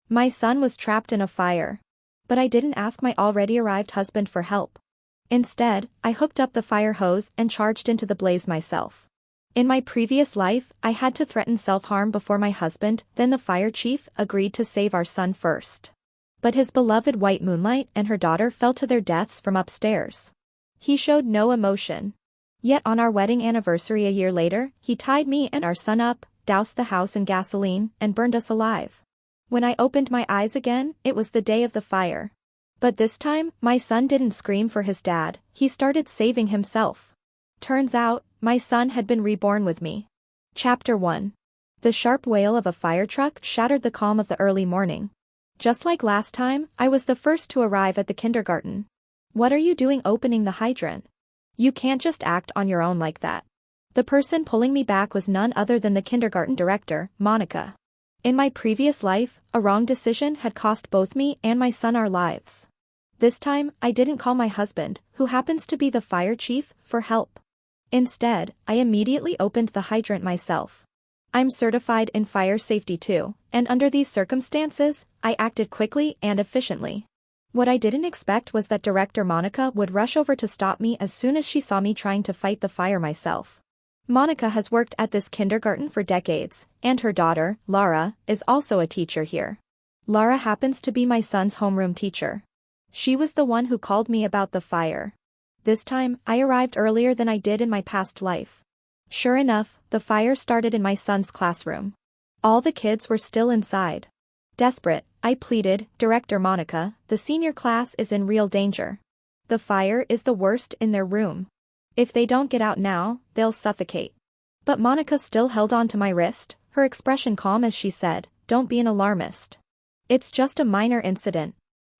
My son was trapped in a fire. But I didn't ask my already arrived husband for help. Instead, I hooked up the fire hose and charged into the blaze myself. In my previous life, I had to threaten self-harm before my husband, then the fire chief, agreed to save our son first. But his beloved white Moonlight and her daughter fell to their deaths from upstairs. He showed no emotion. Yet on our wedding anniversary a year later, he tied me and our son up, doused the house in gasoline, and burned us alive. When I opened my eyes again, it was the day of the fire. But this time, my son didn't scream for his dad, he started saving himself. Turns out, my son had been reborn with me. Chapter 1. The sharp wail of a fire truck shattered the calm of the early morning. Just like last time, I was the first to arrive at the kindergarten. What are you doing opening the hydrant? You can't just act on your own like that. The person pulling me back was none other than the kindergarten director, Monica. In my previous life, a wrong decision had cost both me and my son our lives. This time, I didn't call my husband, who happens to be the fire chief, for help. Instead, I immediately opened the hydrant myself. I'm certified in fire safety too, and under these circumstances, I acted quickly and efficiently. What I didn't expect was that Director Monica would rush over to stop me as soon as she saw me trying to fight the fire myself. Monica has worked at this kindergarten for decades, and her daughter, Laura, is also a teacher here. Laura happens to be my son's homeroom teacher. She was the one who called me about the fire. This time, I arrived earlier than I did in my past life. Sure enough, the fire started in my son's classroom. All the kids were still inside. Desperate, I pleaded, Director Monica, the senior class is in real danger. The fire is the worst in their room. If they don't get out now, they'll suffocate. But Monica still held on to my wrist, her expression calm as she said, don't be an alarmist. It's just a minor incident.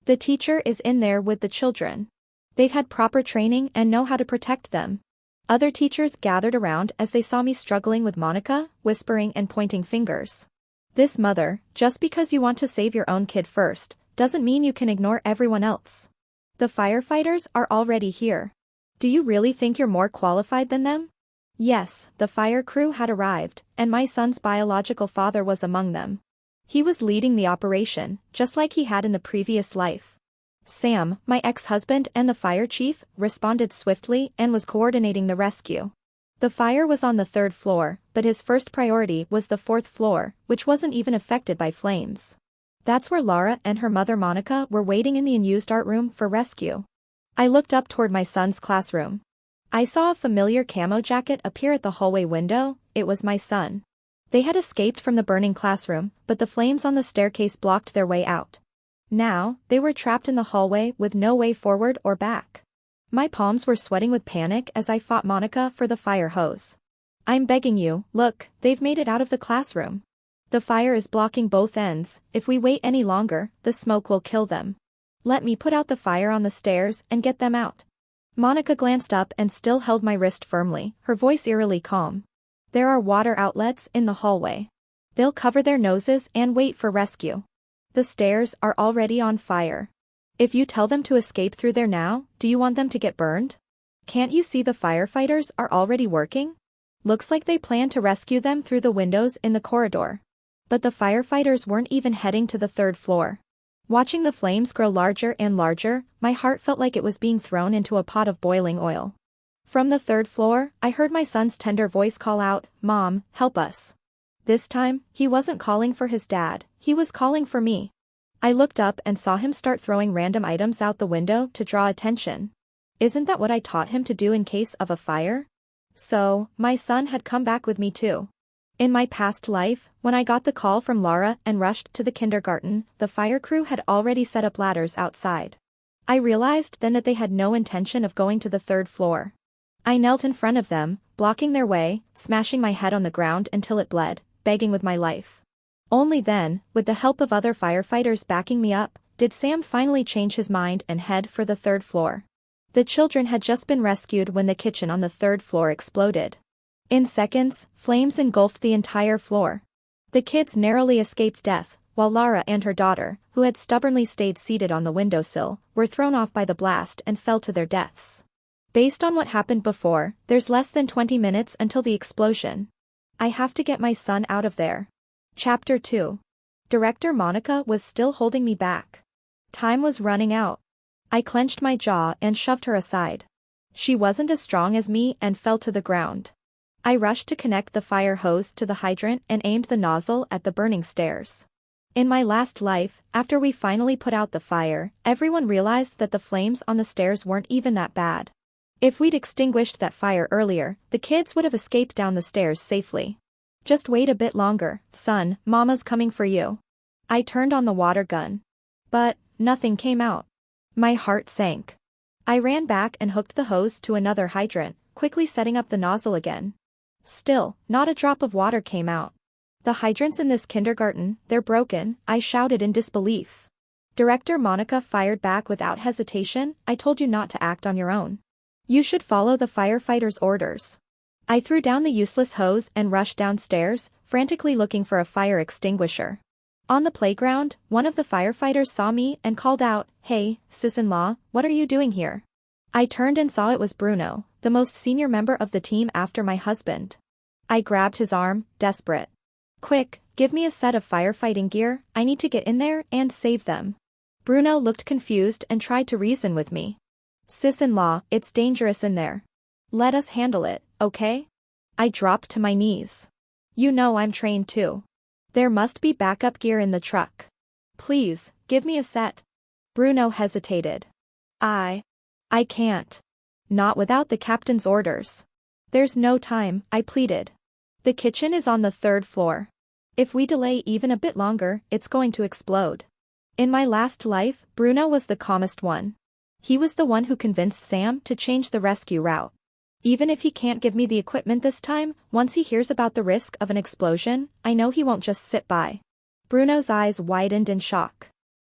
The teacher is in there with the children. They've had proper training and know how to protect them. Other teachers gathered around as they saw me struggling with Monica, whispering and pointing fingers. This mother, just because you want to save your own kid first, doesn't mean you can ignore everyone else. The firefighters are already here. Do you really think you're more qualified than them? Yes, the fire crew had arrived, and my son's biological father was among them. He was leading the operation, just like he had in the previous life. Sam, my ex-husband and the fire chief, responded swiftly and was coordinating the rescue. The fire was on the 3rd floor, but his first priority was the 4th floor, which wasn't even affected by flames. That's where Laura and her mother Monica were waiting in the unused art room for rescue. I looked up toward my son's classroom. I saw a familiar camo jacket appear at the hallway window, it was my son. They had escaped from the burning classroom, but the flames on the staircase blocked their way out. Now, they were trapped in the hallway with no way forward or back. My palms were sweating with panic as I fought Monica for the fire hose. I'm begging you, look, they've made it out of the classroom. The fire is blocking both ends, if we wait any longer, the smoke will kill them. Let me put out the fire on the stairs and get them out. Monica glanced up and still held my wrist firmly, her voice eerily calm. There are water outlets in the hallway. They'll cover their noses and wait for rescue. The stairs are already on fire. If you tell them to escape through there now, do you want them to get burned? Can't you see the firefighters are already working? Looks like they plan to rescue them through the windows in the corridor. But the firefighters weren't even heading to the 3rd floor. Watching the flames grow larger and larger, my heart felt like it was being thrown into a pot of boiling oil. From the 3rd floor, I heard my son's tender voice call out, Mom, help us. This time, he wasn't calling for his dad, he was calling for me. I looked up and saw him start throwing random items out the window to draw attention. Isn't that what I taught him to do in case of a fire? So, my son had come back with me too. In my past life, when I got the call from Laura and rushed to the kindergarten, the fire crew had already set up ladders outside. I realized then that they had no intention of going to the 3rd floor. I knelt in front of them, blocking their way, smashing my head on the ground until it bled, begging with my life. Only then, with the help of other firefighters backing me up, did Sam finally change his mind and head for the 3rd floor. The children had just been rescued when the kitchen on the 3rd floor exploded. In seconds, flames engulfed the entire floor. The kids narrowly escaped death, while Laura and her daughter, who had stubbornly stayed seated on the windowsill, were thrown off by the blast and fell to their deaths. Based on what happened before, there's less than 20 minutes until the explosion. I have to get my son out of there. Chapter 2. Director Monica was still holding me back. Time was running out. I clenched my jaw and shoved her aside. She wasn't as strong as me and fell to the ground. I rushed to connect the fire hose to the hydrant and aimed the nozzle at the burning stairs. In my last life, after we finally put out the fire, everyone realized that the flames on the stairs weren't even that bad. If we'd extinguished that fire earlier, the kids would have escaped down the stairs safely. Just wait a bit longer, son, Mama's coming for you. I turned on the water gun. But nothing came out. My heart sank. I ran back and hooked the hose to another hydrant, quickly setting up the nozzle again. Still, not a drop of water came out. The hydrants in this kindergarten, they're broken, I shouted in disbelief. Director Monica fired back without hesitation, I told you not to act on your own. You should follow the firefighter's orders. I threw down the useless hose and rushed downstairs, frantically looking for a fire extinguisher. On the playground, one of the firefighters saw me and called out, "Hey, sis-in-law, what are you doing here?" I turned and saw it was Bruno, the most senior member of the team after my husband. I grabbed his arm, desperate. "Quick, give me a set of firefighting gear, I need to get in there and save them." Bruno looked confused and tried to reason with me. "Sis-in-law, it's dangerous in there. Let us handle it, okay?" I dropped to my knees. "You know I'm trained too. There must be backup gear in the truck. Please, give me a set." Bruno hesitated. I can't. Not without the captain's orders. There's no time, I pleaded. The kitchen is on the 3rd floor. If we delay even a bit longer, it's going to explode. In my last life, Bruno was the calmest one. He was the one who convinced Sam to change the rescue route. Even if he can't give me the equipment this time, once he hears about the risk of an explosion, I know he won't just sit by. Bruno's eyes widened in shock.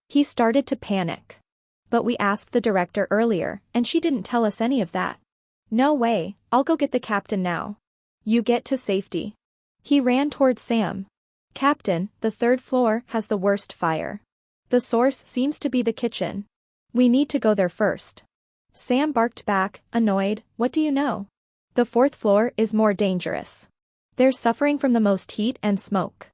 He started to panic. But we asked the director earlier, and she didn't tell us any of that. "No way, I'll go get the captain now. You get to safety." He ran toward Sam. "Captain, the 3rd floor has the worst fire. The source seems to be the kitchen. We need to go there first." Sam barked back, annoyed, "What do you know? The 4th floor is more dangerous. They're suffering from the most heat and smoke.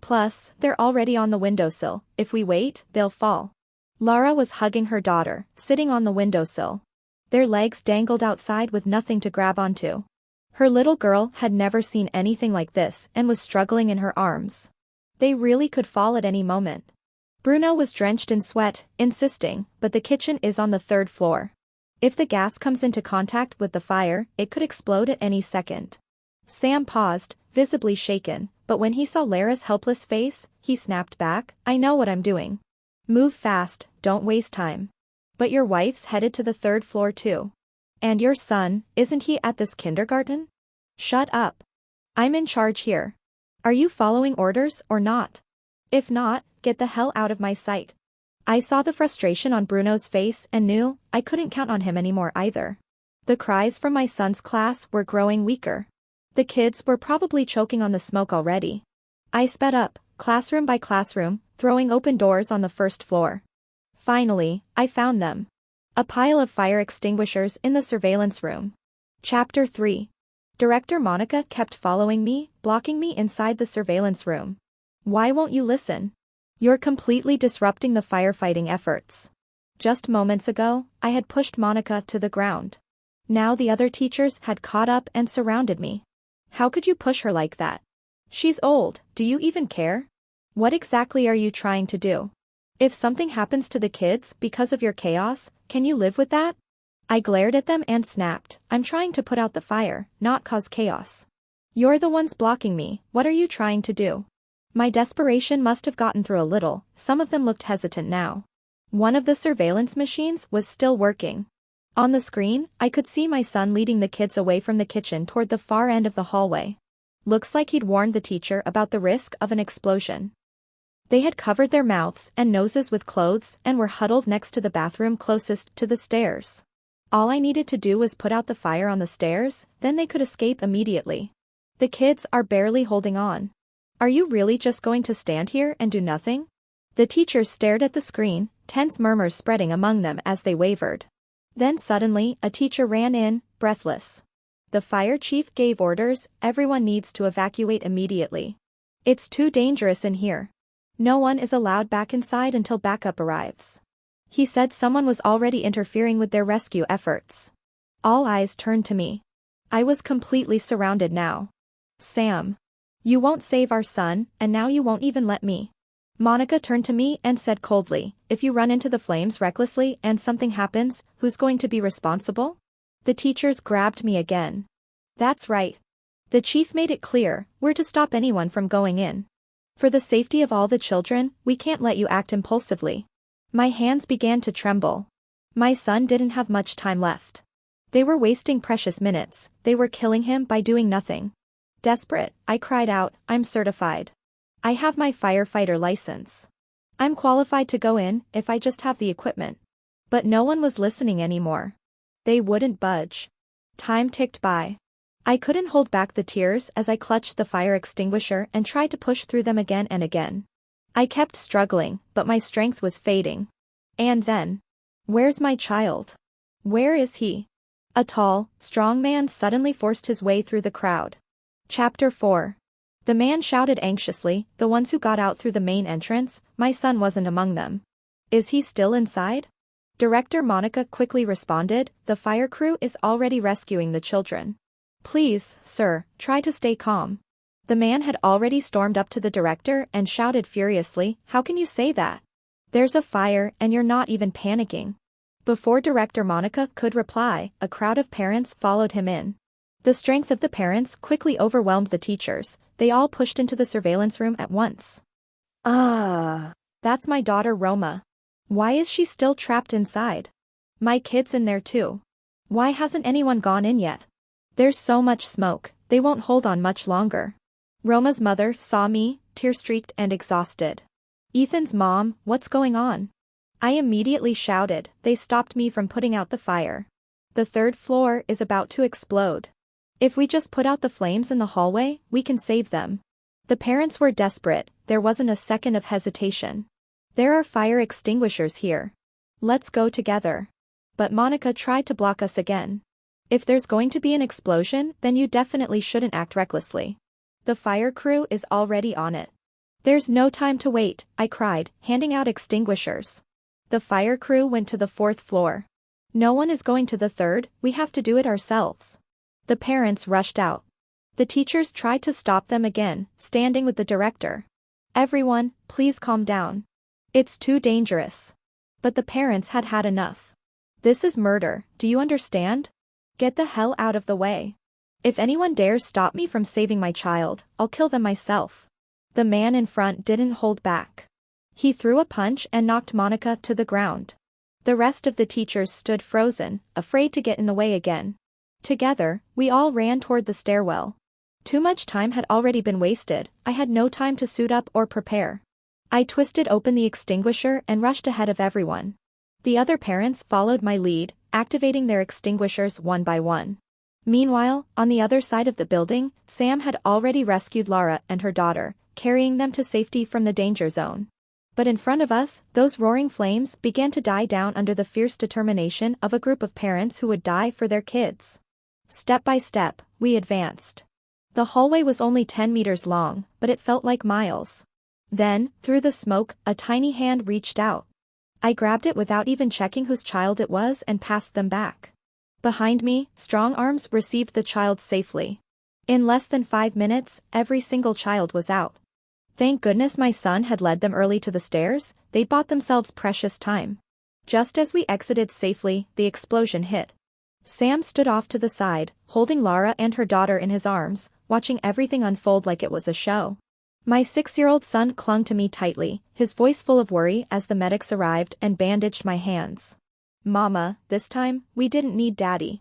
Plus, they're already on the windowsill, if we wait, they'll fall." Lara was hugging her daughter, sitting on the windowsill. Their legs dangled outside with nothing to grab onto. Her little girl had never seen anything like this and was struggling in her arms. They really could fall at any moment. Bruno was drenched in sweat, insisting, "But the kitchen is on the 3rd floor. If the gas comes into contact with the fire, it could explode at any second." Sam paused, visibly shaken, but when he saw Lara's helpless face, he snapped back, "I know what I'm doing. Move fast, don't waste time." "But your wife's headed to the 3rd floor too. And your son, isn't he at this kindergarten?" "Shut up. I'm in charge here. Are you following orders or not? If not, get the hell out of my sight." I saw the frustration on Bruno's face and knew I couldn't count on him anymore either. The cries from my son's class were growing weaker. The kids were probably choking on the smoke already. I sped up, classroom by classroom, throwing open doors on the 1st floor. Finally, I found them. A pile of fire extinguishers in the surveillance room. Chapter 3. Director Monica kept following me, blocking me inside the surveillance room. "Why won't you listen? You're completely disrupting the firefighting efforts." Just moments ago, I had pushed Monica to the ground. Now the other teachers had caught up and surrounded me. "How could you push her like that? She's old, do you even care? What exactly are you trying to do? If something happens to the kids because of your chaos, can you live with that?" I glared at them and snapped, "I'm trying to put out the fire, not cause chaos. You're the ones blocking me, what are you trying to do?" My desperation must have gotten through a little, some of them looked hesitant now. One of the surveillance machines was still working. On the screen, I could see my son leading the kids away from the kitchen toward the far end of the hallway. Looks like he'd warned the teacher about the risk of an explosion. They had covered their mouths and noses with clothes and were huddled next to the bathroom closest to the stairs. All I needed to do was put out the fire on the stairs, then they could escape immediately. The kids are barely holding on. "Are you really just going to stand here and do nothing?" The teachers stared at the screen, tense murmurs spreading among them as they wavered. Then suddenly, a teacher ran in, breathless. "The fire chief gave orders, everyone needs to evacuate immediately. It's too dangerous in here." No one is allowed back inside until backup arrives. He said someone was already interfering with their rescue efforts. All eyes turned to me. I was completely surrounded now. Sam. You won't save our son, and now you won't even let me. Monica turned to me and said coldly, if you run into the flames recklessly and something happens, who's going to be responsible? The teachers grabbed me again. That's right. The chief made it clear, we're to stop anyone from going in. For the safety of all the children, we can't let you act impulsively. My hands began to tremble. My son didn't have much time left. They were wasting precious minutes, they were killing him by doing nothing. Desperate, I cried out, I'm certified. I have my firefighter license. I'm qualified to go in if I just have the equipment. But no one was listening anymore. They wouldn't budge. Time ticked by. I couldn't hold back the tears as I clutched the fire extinguisher and tried to push through them again and again. I kept struggling, but my strength was fading. And then. Where's my child? Where is he? A tall, strong man suddenly forced his way through the crowd. Chapter 4. The man shouted anxiously, the ones who got out through the main entrance, my son wasn't among them. Is he still inside? Director Monica quickly responded, the fire crew is already rescuing the children. Please, sir, try to stay calm. The man had already stormed up to the director and shouted furiously, how can you say that? There's a fire and you're not even panicking. Before Director Monica could reply, a crowd of parents followed him in. The strength of the parents quickly overwhelmed the teachers, they all pushed into the surveillance room at once. That's my daughter Roma. Why is she still trapped inside? My kid's in there too. Why hasn't anyone gone in yet? There's so much smoke, they won't hold on much longer. Roma's mother saw me, tear-streaked and exhausted. Ethan's mom, what's going on? I immediately shouted, they stopped me from putting out the fire. The third floor is about to explode. If we just put out the flames in the hallway, we can save them. The parents were desperate, there wasn't a second of hesitation. There are fire extinguishers here. Let's go together. But Monica tried to block us again. If there's going to be an explosion, then you definitely shouldn't act recklessly. The fire crew is already on it. There's no time to wait, I cried, handing out extinguishers. The fire crew went to the fourth floor. No one is going to the third, we have to do it ourselves. The parents rushed out. The teachers tried to stop them again, standing with the director. Everyone, please calm down. It's too dangerous. But the parents had had enough. This is murder, do you understand? Get the hell out of the way. If anyone dares stop me from saving my child, I'll kill them myself. The man in front didn't hold back. He threw a punch and knocked Monica to the ground. The rest of the teachers stood frozen, afraid to get in the way again. Together, we all ran toward the stairwell. Too much time had already been wasted, I had no time to suit up or prepare. I twisted open the extinguisher and rushed ahead of everyone. The other parents followed my lead, activating their extinguishers one by one. Meanwhile, on the other side of the building, Sam had already rescued Lara and her daughter, carrying them to safety from the danger zone. But in front of us, those roaring flames began to die down under the fierce determination of a group of parents who would die for their kids. Step by step, we advanced. The hallway was only 10 meters long, but it felt like miles. Then, through the smoke, a tiny hand reached out. I grabbed it without even checking whose child it was and passed them back. Behind me, strong arms received the child safely. In less than 5 minutes, every single child was out. Thank goodness my son had led them early to the stairs, they bought themselves precious time. Just as we exited safely, the explosion hit. Sam stood off to the side, holding Lara and her daughter in his arms, watching everything unfold like it was a show. My 6-year-old son clung to me tightly, his voice full of worry as the medics arrived and bandaged my hands. Mama, this time, we didn't need Daddy.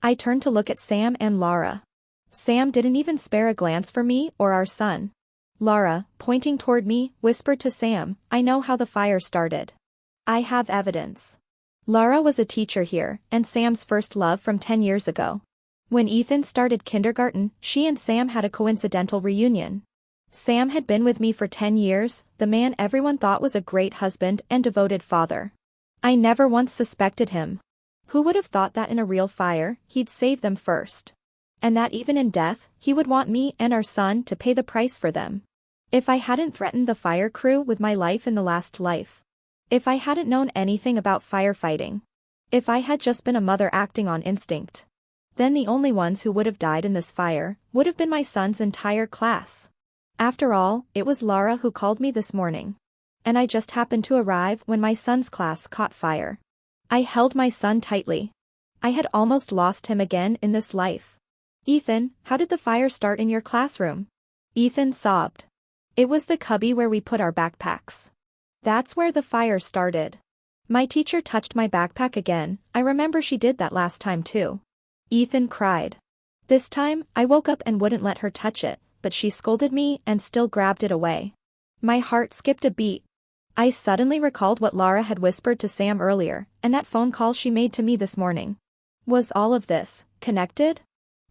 I turned to look at Sam and Lara. Sam didn't even spare a glance for me or our son. Lara, pointing toward me, whispered to Sam, I know how the fire started. I have evidence. Lara was a teacher here, and Sam's first love from 10 years ago. When Ethan started kindergarten, she and Sam had a coincidental reunion. Sam had been with me for 10 years, the man everyone thought was a great husband and devoted father. I never once suspected him. Who would have thought that in a real fire, he'd save them first? And that even in death, he would want me and our son to pay the price for them. If I hadn't threatened the fire crew with my life in the last life. If I hadn't known anything about firefighting. If I had just been a mother acting on instinct. Then the only ones who would have died in this fire would have been my son's entire class. After all, it was Laura who called me this morning. And I just happened to arrive when my son's class caught fire. I held my son tightly. I had almost lost him again in this life. Ethan, how did the fire start in your classroom? Ethan sobbed. It was the cubby where we put our backpacks. That's where the fire started. My teacher touched my backpack again. I remember she did that last time too. Ethan cried. This time, I woke up and wouldn't let her touch it, but she scolded me and still grabbed it away. My heart skipped a beat. I suddenly recalled what Laura had whispered to Sam earlier, and that phone call she made to me this morning. Was all of this connected?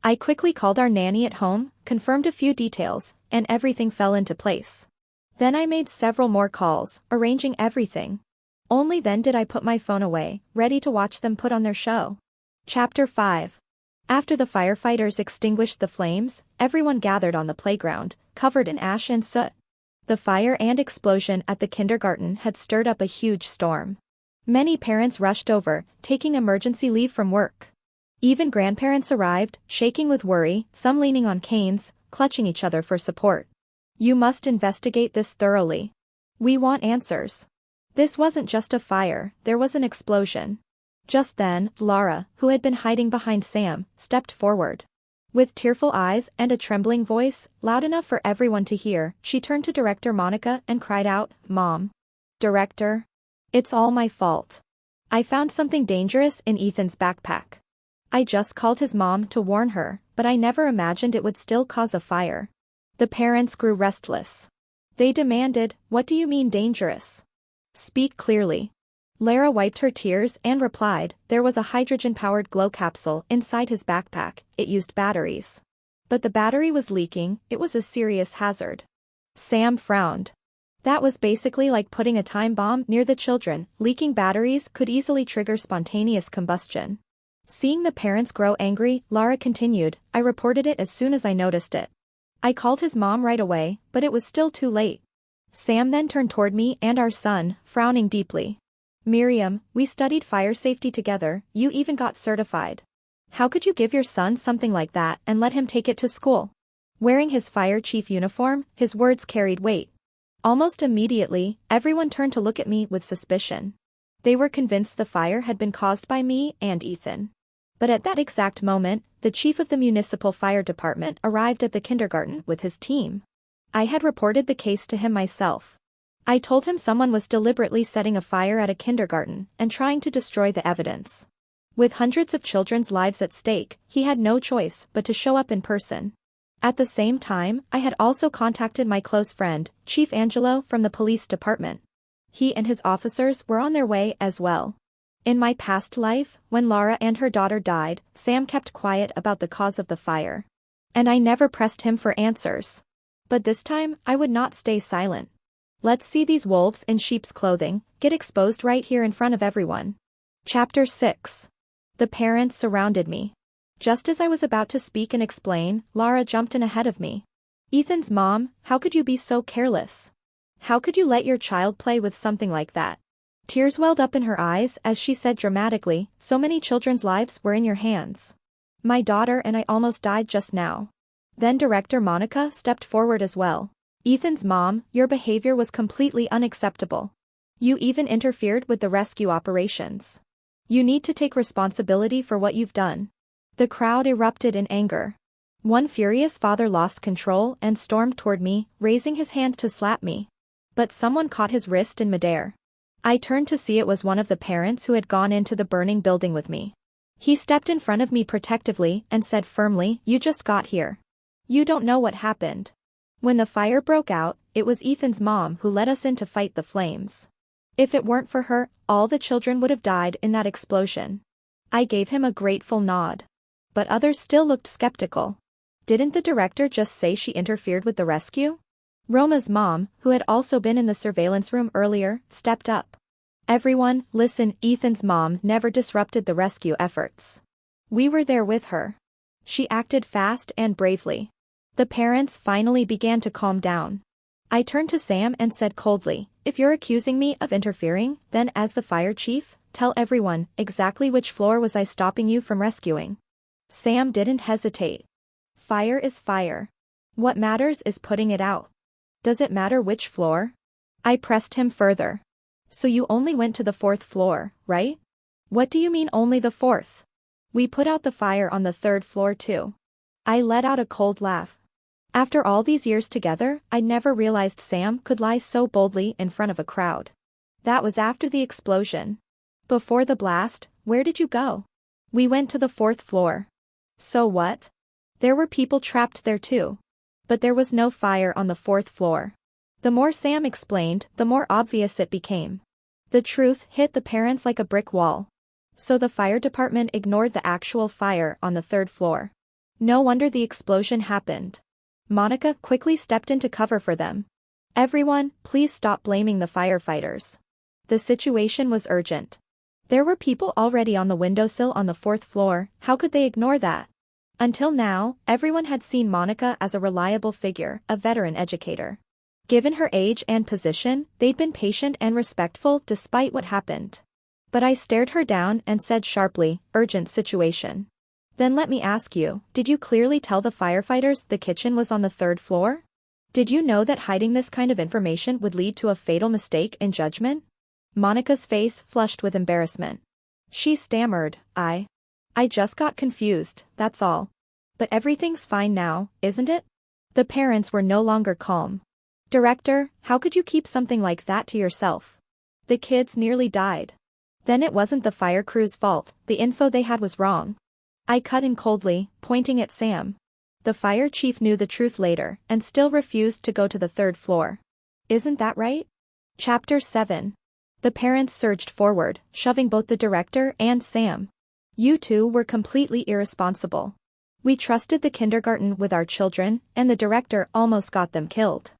I quickly called our nanny at home, confirmed a few details, and everything fell into place. Then I made several more calls, arranging everything. Only then did I put my phone away, ready to watch them put on their show. Chapter 5. After the firefighters extinguished the flames, everyone gathered on the playground, covered in ash and soot. The fire and explosion at the kindergarten had stirred up a huge storm. Many parents rushed over, taking emergency leave from work. Even grandparents arrived, shaking with worry, some leaning on canes, clutching each other for support. You must investigate this thoroughly. We want answers. This wasn't just a fire, there was an explosion. Just then, Laura, who had been hiding behind Sam, stepped forward. With tearful eyes and a trembling voice, loud enough for everyone to hear, she turned to Director Monica and cried out, Mom. Director. It's all my fault. I found something dangerous in Ethan's backpack. I just called his mom to warn her, but I never imagined it would still cause a fire. The parents grew restless. They demanded, What do you mean dangerous? Speak clearly. Lara wiped her tears and replied, there was a hydrogen-powered glow capsule inside his backpack. It used batteries. But the battery was leaking. It was a serious hazard. Sam frowned. That was basically like putting a time bomb near the children. Leaking batteries could easily trigger spontaneous combustion. Seeing the parents grow angry, Lara continued, I reported it as soon as I noticed it. I called his mom right away, but it was still too late. Sam then turned toward me and our son, frowning deeply. Miriam, we studied fire safety together, you even got certified. How could you give your son something like that and let him take it to school? Wearing his fire chief uniform, his words carried weight. Almost immediately, everyone turned to look at me with suspicion. They were convinced the fire had been caused by me and Ethan. But at that exact moment, the chief of the municipal fire department arrived at the kindergarten with his team. I had reported the case to him myself. I told him someone was deliberately setting a fire at a kindergarten and trying to destroy the evidence. With hundreds of children's lives at stake, he had no choice but to show up in person. At the same time, I had also contacted my close friend, Chief Angelo from the police department. He and his officers were on their way as well. In my past life, when Laura and her daughter died, Sam kept quiet about the cause of the fire. And I never pressed him for answers. But this time, I would not stay silent. Let's see these wolves in sheep's clothing get exposed right here in front of everyone. Chapter 6. The parents surrounded me. Just as I was about to speak and explain, Laura jumped in ahead of me. Ethan's mom, how could you be so careless? How could you let your child play with something like that? Tears welled up in her eyes as she said dramatically, so many children's lives were in your hands. My daughter and I almost died just now. Then Director Monica stepped forward as well. Ethan's mom, your behavior was completely unacceptable. You even interfered with the rescue operations. You need to take responsibility for what you've done. The crowd erupted in anger. One furious father lost control and stormed toward me, raising his hand to slap me. But someone caught his wrist in midair. I turned to see it was one of the parents who had gone into the burning building with me. He stepped in front of me protectively and said firmly, You just got here. You don't know what happened. When the fire broke out, it was Ethan's mom who led us in to fight the flames. If it weren't for her, all the children would have died in that explosion. I gave him a grateful nod. But others still looked skeptical. Didn't the director just say she interfered with the rescue? Roma's mom, who had also been in the surveillance room earlier, stepped up. Everyone, listen, Ethan's mom never disrupted the rescue efforts. We were there with her. She acted fast and bravely. The parents finally began to calm down. I turned to Sam and said coldly, if you're accusing me of interfering, then as the fire chief, tell everyone exactly which floor was I stopping you from rescuing. Sam didn't hesitate. Fire is fire. What matters is putting it out. Does it matter which floor? I pressed him further. So you only went to the 4th floor, right? What do you mean only the 4th? We put out the fire on the 3rd floor too. I let out a cold laugh. After all these years together, I never realized Sam could lie so boldly in front of a crowd. That was after the explosion. Before the blast, where did you go? We went to the 4th floor. So what? There were people trapped there too. But there was no fire on the 4th floor. The more Sam explained, the more obvious it became. The truth hit the parents like a brick wall. So the fire department ignored the actual fire on the 3rd floor. No wonder the explosion happened. Monica quickly stepped in to cover for them. Everyone, please stop blaming the firefighters. The situation was urgent. There were people already on the windowsill on the 4th floor, how could they ignore that? Until now, everyone had seen Monica as a reliable figure, a veteran educator. Given her age and position, they'd been patient and respectful despite what happened. But I stared her down and said sharply, urgent situation. Then let me ask you, did you clearly tell the firefighters the kitchen was on the 3rd floor? Did you know that hiding this kind of information would lead to a fatal mistake in judgment? Monica's face flushed with embarrassment. She stammered, I just got confused, that's all. But everything's fine now, isn't it? The parents were no longer calm. Director, how could you keep something like that to yourself? The kids nearly died. Then it wasn't the fire crew's fault, the info they had was wrong. I cut in coldly, pointing at Sam. The fire chief knew the truth later, and still refused to go to the 3rd floor. Isn't that right? Chapter 7. The parents surged forward, shoving both the director and Sam. You two were completely irresponsible. We trusted the kindergarten with our children, and the director almost got them killed.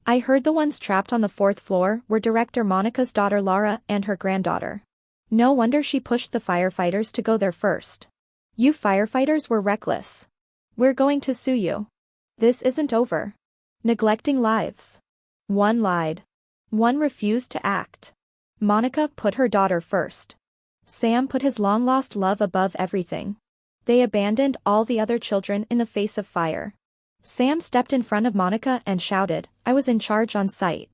I heard the ones trapped on the 4th floor were Director Monica's daughter Laura and her granddaughter. No wonder she pushed the firefighters to go there first. You firefighters were reckless. We're going to sue you. This isn't over. Neglecting lives. One lied. One refused to act. Monica put her daughter first. Sam put his long-lost love above everything. They abandoned all the other children in the face of fire. Sam stepped in front of Monica and shouted, I was in charge on site.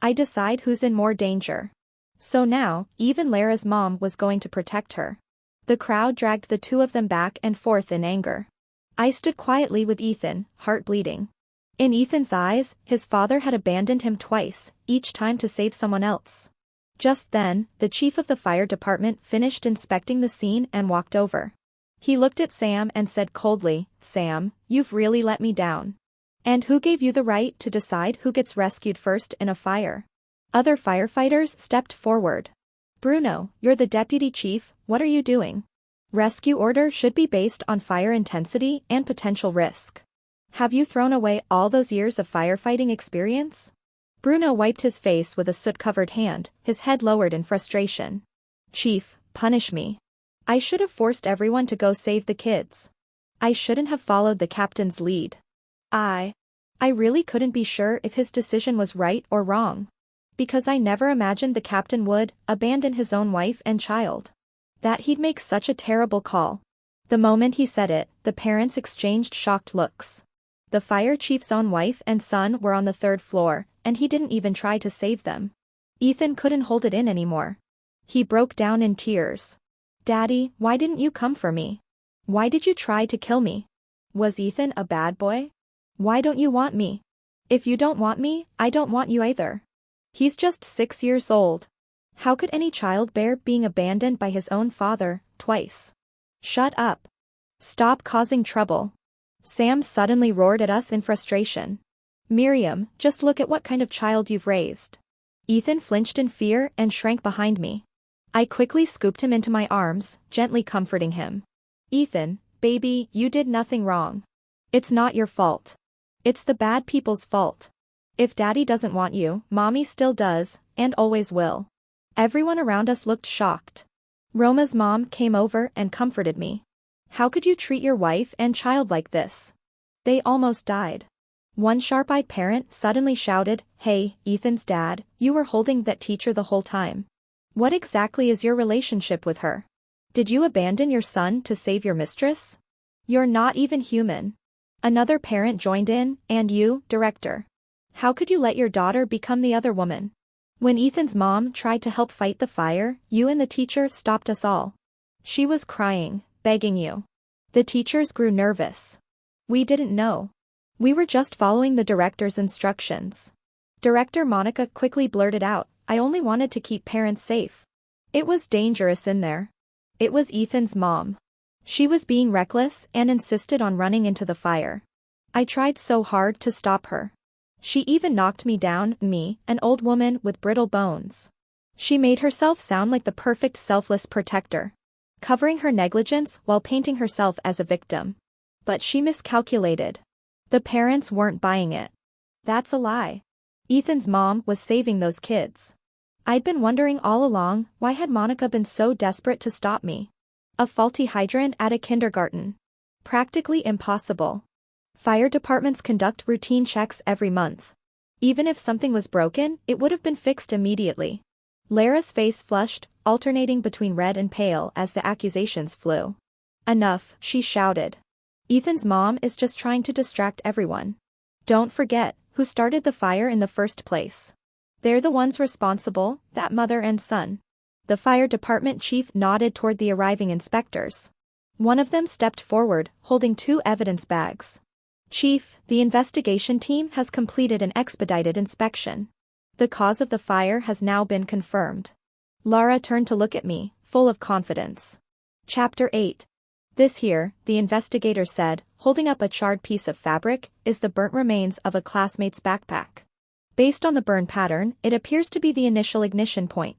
I decide who's in more danger. So now, even Lara's mom was going to protect her. The crowd dragged the two of them back and forth in anger. I stood quietly with Ethan, heart bleeding. In Ethan's eyes, his father had abandoned him twice, each time to save someone else. Just then, the chief of the fire department finished inspecting the scene and walked over. He looked at Sam and said coldly, Sam, you've really let me down. And who gave you the right to decide who gets rescued first in a fire? Other firefighters stepped forward. Bruno, you're the deputy chief, what are you doing? Rescue order should be based on fire intensity and potential risk. Have you thrown away all those years of firefighting experience? Bruno wiped his face with a soot-covered hand, his head lowered in frustration. Chief, punish me. I should have forced everyone to go save the kids. I shouldn't have followed the captain's lead. I really couldn't be sure if his decision was right or wrong. Because I never imagined the captain would abandon his own wife and child. That he'd make such a terrible call. The moment he said it, the parents exchanged shocked looks. The fire chief's own wife and son were on the 3rd floor, and he didn't even try to save them. Ethan couldn't hold it in anymore. He broke down in tears. Daddy, why didn't you come for me? Why did you try to kill me? Was Ethan a bad boy? Why don't you want me? If you don't want me, I don't want you either. He's just 6 years old. How could any child bear being abandoned by his own father, twice? Shut up. Stop causing trouble. Sam suddenly roared at us in frustration. Miriam, just look at what kind of child you've raised. Ethan flinched in fear and shrank behind me. I quickly scooped him into my arms, gently comforting him. Ethan, baby, you did nothing wrong. It's not your fault. It's the bad people's fault. If Daddy doesn't want you, Mommy still does, and always will. Everyone around us looked shocked. Roma's mom came over and comforted me. How could you treat your wife and child like this? They almost died. One sharp-eyed parent suddenly shouted, "Hey, Ethan's dad, you were holding that teacher the whole time. What exactly is your relationship with her? Did you abandon your son to save your mistress? You're not even human." Another parent joined in, "And you, director. How could you let your daughter become the other woman? When Ethan's mom tried to help fight the fire, you and the teacher stopped us all. She was crying, begging you." The teachers grew nervous. "We didn't know. We were just following the director's instructions." Director Monica quickly blurted out, "I only wanted to keep parents safe. It was dangerous in there." It was Ethan's mom. She was being reckless and insisted on running into the fire. I tried so hard to stop her. She even knocked me down, me, an old woman with brittle bones. She made herself sound like the perfect selfless protector, covering her negligence while painting herself as a victim. But she miscalculated. The parents weren't buying it. That's a lie. Ethan's mom was saving those kids. I'd been wondering all along, why had Monica been so desperate to stop me? A faulty hydrant at a kindergarten. Practically impossible. Fire departments conduct routine checks every month. Even if something was broken, it would have been fixed immediately. Lara's face flushed, alternating between red and pale as the accusations flew. "Enough," she shouted. "Ethan's mom is just trying to distract everyone. Don't forget who started the fire in the first place. They're the ones responsible, that mother and son." The fire department chief nodded toward the arriving inspectors. One of them stepped forward, holding 2 evidence bags. "Chief, the investigation team has completed an expedited inspection. The cause of the fire has now been confirmed." Lara turned to look at me, full of confidence. Chapter 8. "This here," the investigator said, holding up a charred piece of fabric, "is the burnt remains of a classmate's backpack. Based on the burn pattern, it appears to be the initial ignition point."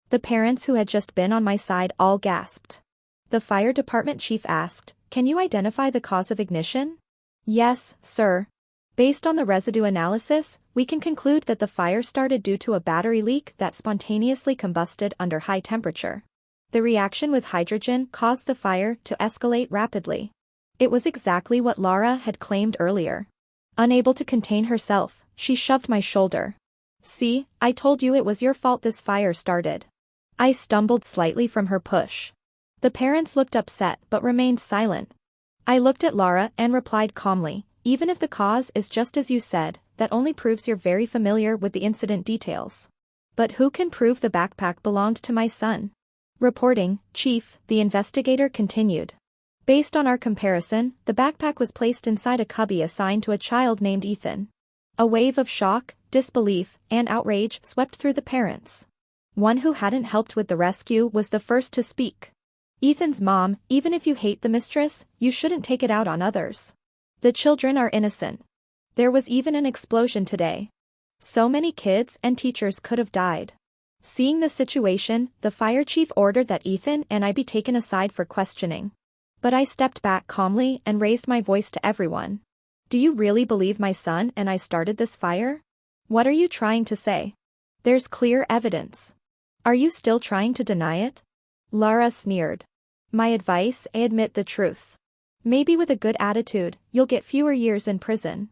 The parents who had just been on my side all gasped. The fire department chief asked, "Can you identify the cause of ignition?" "Yes, sir. Based on the residue analysis, we can conclude that the fire started due to a battery leak that spontaneously combusted under high temperature. The reaction with hydrogen caused the fire to escalate rapidly." It was exactly what Lara had claimed earlier. Unable to contain herself, she shoved my shoulder. "See, I told you it was your fault this fire started." I stumbled slightly from her push. The parents looked upset but remained silent. I looked at Lara and replied calmly, "Even if the cause is just as you said, that only proves you're very familiar with the incident details. But who can prove the backpack belonged to my son?" "Reporting, Chief," the investigator continued. "Based on our comparison, the backpack was placed inside a cubby assigned to a child named Ethan." A wave of shock, disbelief, and outrage swept through the parents. One who hadn't helped with the rescue was the first to speak. "Ethan's mom, even if you hate the mistress, you shouldn't take it out on others. The children are innocent. There was even an explosion today. So many kids and teachers could have died." Seeing the situation, the fire chief ordered that Ethan and I be taken aside for questioning. But I stepped back calmly and raised my voice to everyone. "Do you really believe my son and I started this fire? What are you trying to say? There's clear evidence. Are you still trying to deny it?" Lara sneered. "My advice: admit the truth. Maybe with a good attitude, you'll get fewer years in prison.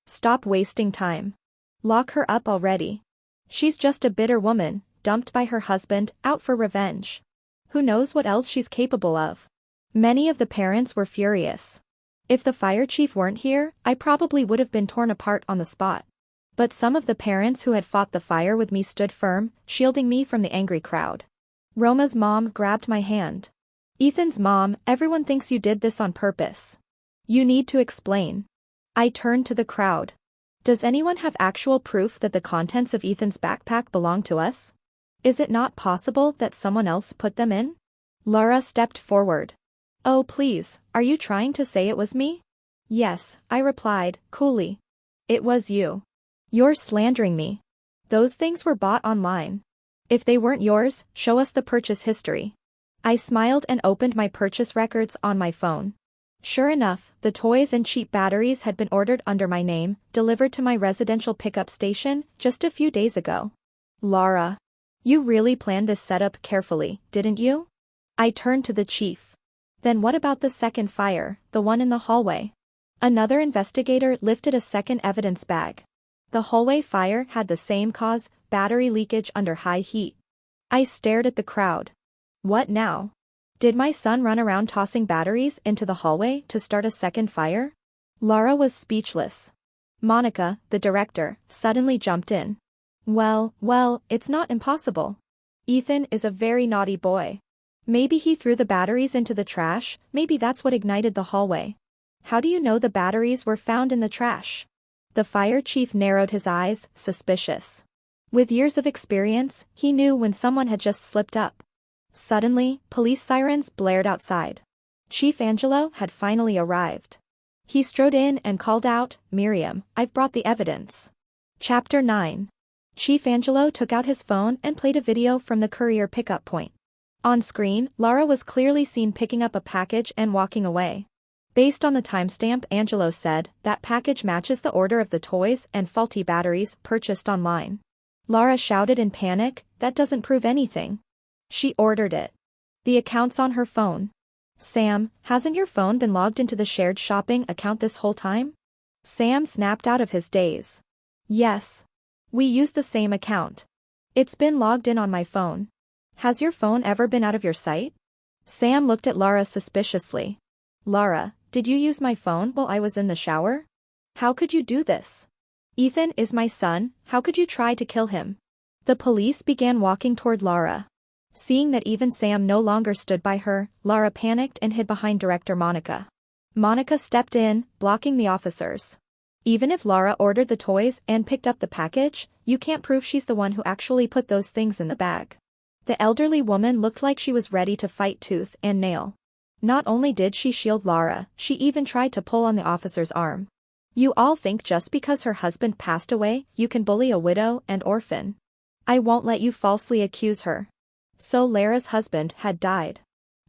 Stop wasting time. Lock her up already. She's just a bitter woman, dumped by her husband, out for revenge. Who knows what else she's capable of." Many of the parents were furious. If the fire chief weren't here, I probably would have been torn apart on the spot. But some of the parents who had fought the fire with me stood firm, shielding me from the angry crowd. Roma's mom grabbed my hand. "Ethan's mom, everyone thinks you did this on purpose. You need to explain." I turned to the crowd. "Does anyone have actual proof that the contents of Ethan's backpack belong to us? Is it not possible that someone else put them in?" Lara stepped forward. "Oh please, are you trying to say it was me?" "Yes," I replied, coolly. "It was you. You're slandering me. Those things were bought online. If they weren't yours, show us the purchase history." I smiled and opened my purchase records on my phone. Sure enough, the toys and cheap batteries had been ordered under my name, delivered to my residential pickup station, just a few days ago. "Lara, you really planned this setup carefully, didn't you?" I turned to the chief. "Then what about the second fire, the one in the hallway? Another investigator lifted a second evidence bag. The hallway fire had the same cause, battery leakage under high heat. I stared at the crowd. What now? Did my son run around tossing batteries into the hallway to start a second fire? Laura was speechless. Monica, the director, suddenly jumped in. Well, it's not impossible. Ethan is a very naughty boy. Maybe he threw the batteries into the trash, maybe that's what ignited the hallway. How do you know the batteries were found in the trash? The fire chief narrowed his eyes, suspicious. With years of experience, he knew when someone had just slipped up. Suddenly, police sirens blared outside. Chief Angelo had finally arrived. He strode in and called out, "Miriam, I've brought the evidence." Chapter 9. Chief Angelo took out his phone and played a video from the courier pickup point. On screen, Laura was clearly seen picking up a package and walking away. Based on the timestamp, Angelo said, that package matches the order of the toys and faulty batteries purchased online. Laura shouted in panic, "That doesn't prove anything." She ordered it. The account's on her phone. Sam, hasn't your phone been logged into the shared shopping account this whole time? Sam snapped out of his daze. Yes. We use the same account. It's been logged in on my phone. Has your phone ever been out of your sight? Sam looked at Laura suspiciously. Laura, did you use my phone while I was in the shower? How could you do this? Ethan is my son, how could you try to kill him? The police began walking toward Laura. Seeing that even Sam no longer stood by her, Laura panicked and hid behind Director Monica. Monica stepped in, blocking the officers. Even if Laura ordered the toys and picked up the package, you can't prove she's the one who actually put those things in the bag. The elderly woman looked like she was ready to fight tooth and nail. Not only did she shield Laura, she even tried to pull on the officer's arm. You all think just because her husband passed away, you can bully a widow and orphan. I won't let you falsely accuse her. So Lara's husband had died.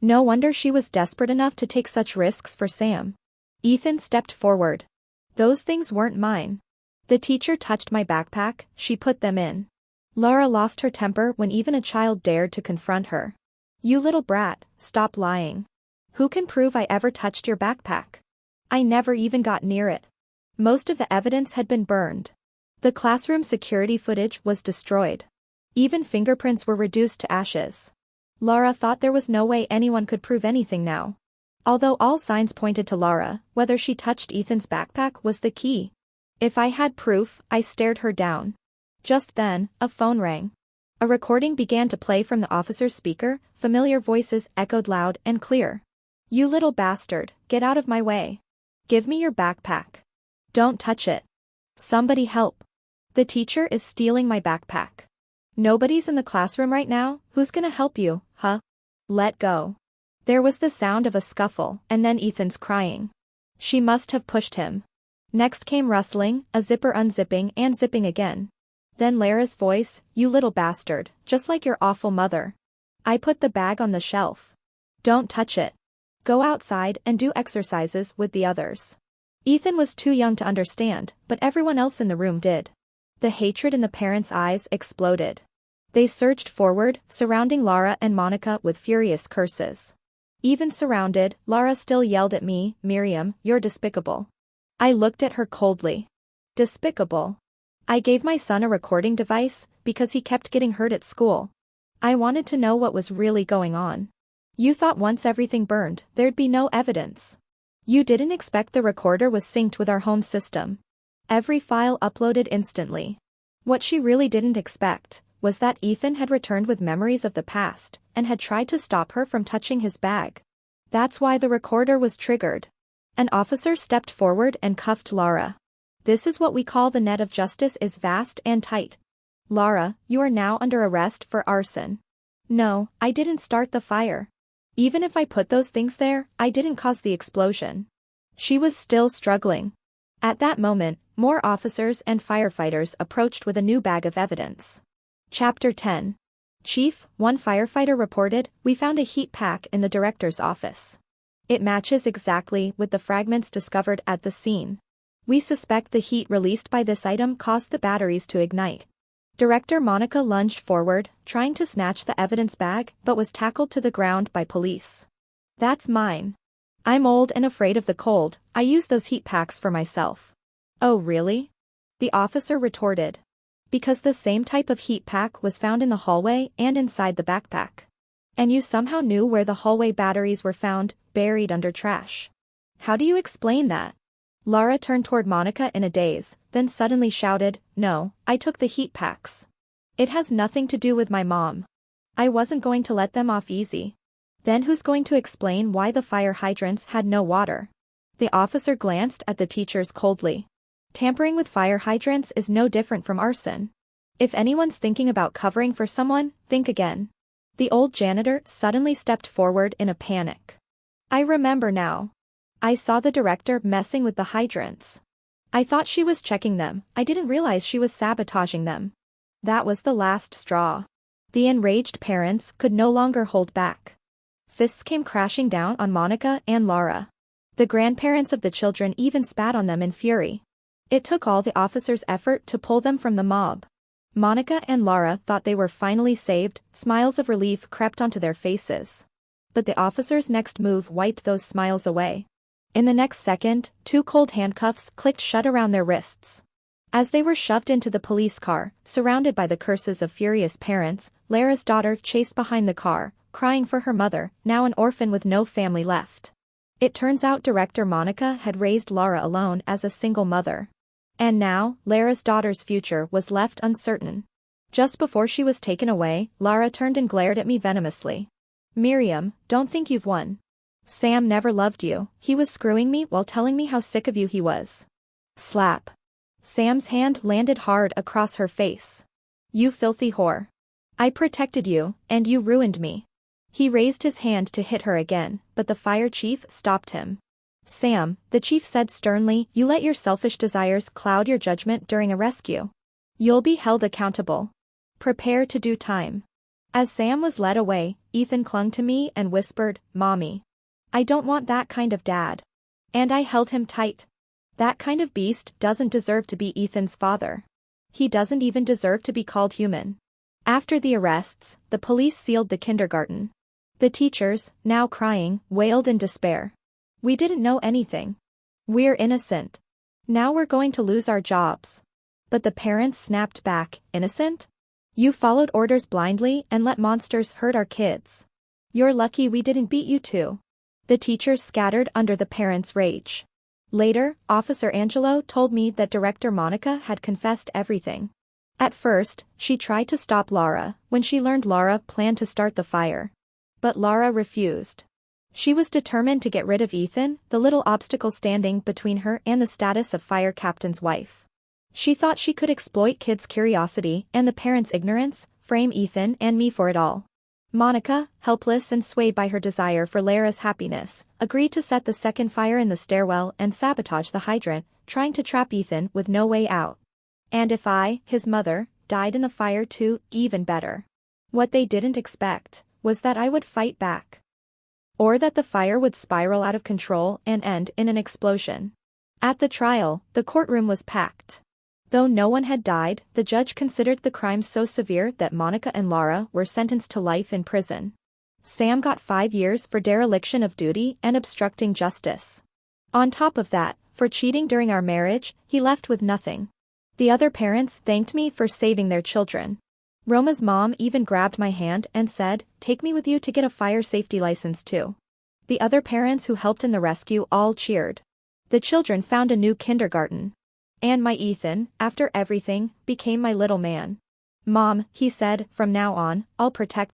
No wonder she was desperate enough to take such risks for Sam. Ethan stepped forward. Those things weren't mine. The teacher touched my backpack, she put them in. Laura lost her temper when even a child dared to confront her. You little brat, stop lying. Who can prove I ever touched your backpack? I never even got near it. Most of the evidence had been burned. The classroom security footage was destroyed. Even fingerprints were reduced to ashes. Laura thought there was no way anyone could prove anything now. Although all signs pointed to Laura, whether she touched Ethan's backpack was the key. If I had proof, I stared her down. Just then, a phone rang. A recording began to play from the officer's speaker, familiar voices echoed loud and clear. You little bastard, get out of my way. Give me your backpack. Don't touch it. Somebody help. The teacher is stealing my backpack. Nobody's in the classroom right now, who's gonna help you, huh? Let go. There was the sound of a scuffle, and then Ethan's crying. She must have pushed him. Next came rustling, a zipper unzipping and zipping again. Then Lara's voice, you little bastard, just like your awful mother. I put the bag on the shelf. Don't touch it. Go outside and do exercises with the others. Ethan was too young to understand, but everyone else in the room did. The hatred in the parents' eyes exploded. They surged forward, surrounding Laura and Monica with furious curses. Even surrounded, Laura still yelled at me, Miriam, you're despicable. I looked at her coldly. Despicable. I gave my son a recording device, because he kept getting hurt at school. I wanted to know what was really going on. You thought once everything burned, there'd be no evidence. You didn't expect the recorder was synced with our home system. Every file uploaded instantly. What she really didn't expect was that Ethan had returned with memories of the past and had tried to stop her from touching his bag. That's why the recorder was triggered. An officer stepped forward and cuffed Laura. This is what we call the net of justice is vast and tight. Laura, you are now under arrest for arson. No, I didn't start the fire. Even if I put those things there, I didn't cause the explosion. She was still struggling. At that moment, more officers and firefighters approached with a new bag of evidence. Chapter 10. Chief, one firefighter reported, we found a heat pack in the director's office. It matches exactly with the fragments discovered at the scene. We suspect the heat released by this item caused the batteries to ignite. Director Monica lunged forward, trying to snatch the evidence bag, but was tackled to the ground by police. That's mine. I'm old and afraid of the cold, I use those heat packs for myself. Oh really? The officer retorted. Because the same type of heat pack was found in the hallway and inside the backpack. And you somehow knew where the hallway batteries were found, buried under trash. How do you explain that? Lara turned toward Monica in a daze, then suddenly shouted, "No, I took the heat packs. It has nothing to do with my mom. I wasn't going to let them off easy." Then who's going to explain why the fire hydrants had no water? The officer glanced at the teachers coldly. Tampering with fire hydrants is no different from arson. If anyone's thinking about covering for someone, think again. The old janitor suddenly stepped forward in a panic. I remember now. I saw the director messing with the hydrants. I thought she was checking them, I didn't realize she was sabotaging them. That was the last straw. The enraged parents could no longer hold back. Fists came crashing down on Monica and Lara. The grandparents of the children even spat on them in fury. It took all the officer's effort to pull them from the mob. Monica and Lara thought they were finally saved, smiles of relief crept onto their faces. But the officer's next move wiped those smiles away. In the next second, 2 cold handcuffs clicked shut around their wrists. As they were shoved into the police car, surrounded by the curses of furious parents, Lara's daughter chased behind the car, crying for her mother, now an orphan with no family left. It turns out director Monica had raised Lara alone as a single mother. And now, Lara's daughter's future was left uncertain. Just before she was taken away, Lara turned and glared at me venomously. "Miriam, don't think you've won. Sam never loved you, he was screwing me while telling me how sick of you he was." Slap. Sam's hand landed hard across her face. "You filthy whore. I protected you, and you ruined me." He raised his hand to hit her again, but the fire chief stopped him. "Sam," the chief said sternly, "you let your selfish desires cloud your judgment during a rescue. You'll be held accountable. Prepare to do time." As Sam was led away, Ethan clung to me and whispered, "Mommy. I don't want that kind of dad." And I held him tight. That kind of beast doesn't deserve to be Ethan's father. He doesn't even deserve to be called human. After the arrests, the police sealed the kindergarten. The teachers, now crying, wailed in despair. "We didn't know anything. We're innocent. Now we're going to lose our jobs." But the parents snapped back, "Innocent? You followed orders blindly and let monsters hurt our kids. You're lucky we didn't beat you too." The teachers scattered under the parents' rage. Later, Officer Angelo told me that Director Monica had confessed everything. At first, she tried to stop Lara when she learned Lara planned to start the fire. But Lara refused. She was determined to get rid of Ethan, the little obstacle standing between her and the status of fire captain's wife. She thought she could exploit kids' curiosity and the parents' ignorance, frame Ethan and me for it all. Monica, helpless and swayed by her desire for Lara's happiness, agreed to set the second fire in the stairwell and sabotage the hydrant, trying to trap Ethan with no way out. And if I, his mother, died in the fire too, even better. What they didn't expect was that I would fight back. Or that the fire would spiral out of control and end in an explosion. At the trial, the courtroom was packed. Though no one had died, the judge considered the crime so severe that Monica and Lara were sentenced to life in prison. Sam got 5 years for dereliction of duty and obstructing justice. On top of that, for cheating during our marriage, he left with nothing. The other parents thanked me for saving their children. Roma's mom even grabbed my hand and said, "Take me with you to get a fire safety license too." The other parents who helped in the rescue all cheered. The children found a new kindergarten. And my Ethan, after everything, became my little man. "Mom," he said, "from now on, I'll protect